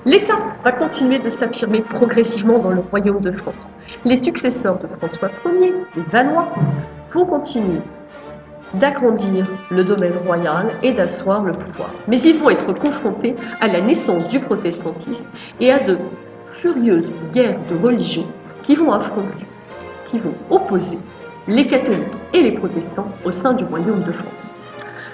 L'État va continuer de s'affirmer progressivement dans le royaume de France. Les successeurs de François Ier, les Valois, vont continuer d'agrandir le domaine royal et d'asseoir le pouvoir. Mais ils vont être confrontés à la naissance du protestantisme et à de furieuses guerres de religion qui vont opposer les catholiques et les protestants au sein du royaume de France.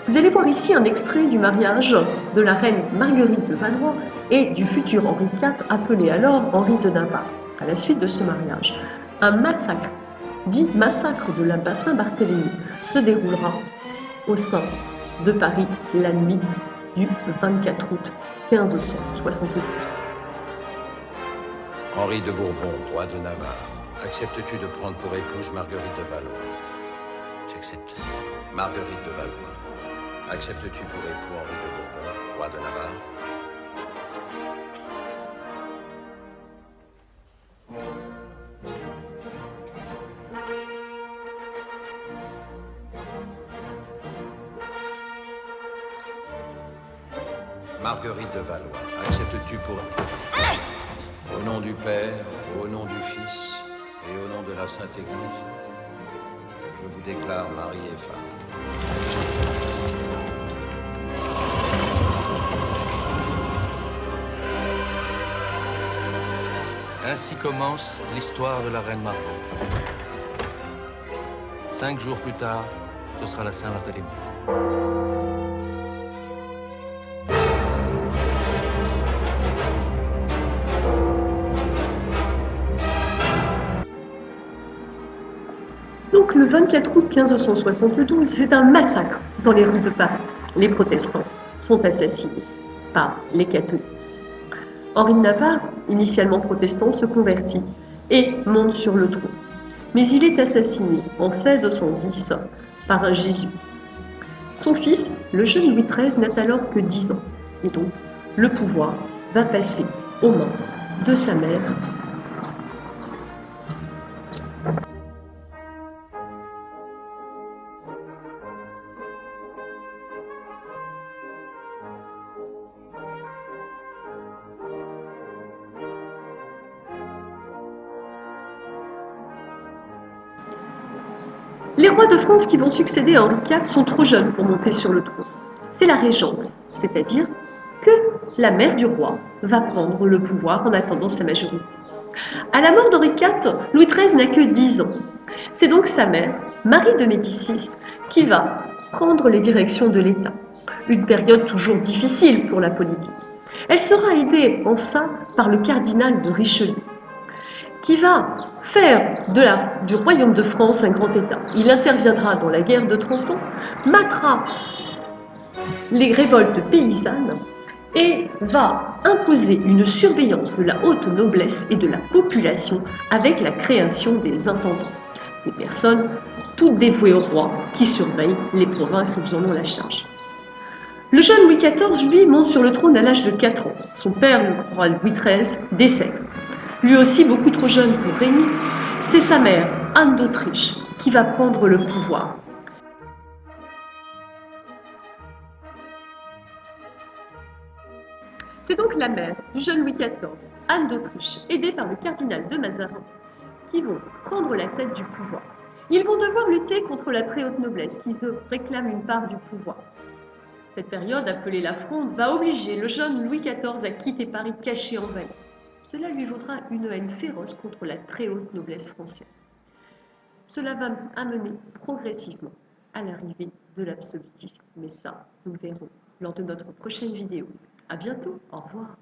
Vous allez voir ici un extrait du mariage de la reine Marguerite de Valois et du futur Henri IV, appelé alors Henri de Navarre. À la suite de ce mariage, un massacre, dit massacre de la Saint-Barthélemy, se déroulera au sein de Paris la nuit du 24 août 1572. Henri de Bourbon, roi de Navarre, acceptes-tu de prendre pour épouse Marguerite de Valois? J'accepte. Marguerite de Valois, acceptes-tu pour époux Henri de Bourbon, roi de Navarre? Marguerite de Valois, acceptes-tu pour... Au nom du Père, au nom du Fils et au nom de la Sainte Église, je vous déclare mari et femme. Ainsi commence l'histoire de la reine Margot. 5 jours plus tard, ce sera la Saint-Barthélemy. Donc le 24 août 1572, c'est un massacre dans les rues de Paris. Les protestants sont assassinés par les catholiques. Henri de Navarre, initialement protestant, se convertit et monte sur le trône. Mais il est assassiné en 1610 par un jésuite. Son fils, le jeune Louis XIII, n'a alors que 10 ans. Et donc, le pouvoir va passer aux mains de sa mère. Les rois de France qui vont succéder à Henri IV sont trop jeunes pour monter sur le trône. C'est la régence, c'est-à-dire que la mère du roi va prendre le pouvoir en attendant sa majorité. À la mort d'Henri IV, Louis XIII n'a que 10 ans. C'est donc sa mère, Marie de Médicis, qui va prendre les directions de l'État. Une période toujours difficile pour la politique. Elle sera aidée en ça par le cardinal de Richelieu, qui va faire du royaume de France un grand État. Il interviendra dans la guerre de 30 ans, matera les révoltes paysannes et va imposer une surveillance de la haute noblesse et de la population avec la création des intendants, des personnes toutes dévouées au roi qui surveillent les provinces où ils en ont la charge. Le jeune Louis XIV, lui, monte sur le trône à l'âge de 4 ans. Son père, le roi Louis XIII, décède. Lui aussi beaucoup trop jeune pour régner, c'est sa mère, Anne d'Autriche, qui va prendre le pouvoir. C'est donc la mère du jeune Louis XIV, Anne d'Autriche, aidée par le cardinal de Mazarin, qui vont prendre la tête du pouvoir. Ils vont devoir lutter contre la très haute noblesse qui se réclame une part du pouvoir. Cette période, appelée la Fronde, va obliger le jeune Louis XIV à quitter Paris caché en Valais. Cela lui vaudra une haine féroce contre la très haute noblesse française. Cela va amener progressivement à l'arrivée de l'absolutisme. Mais ça, nous le verrons lors de notre prochaine vidéo. À bientôt, au revoir.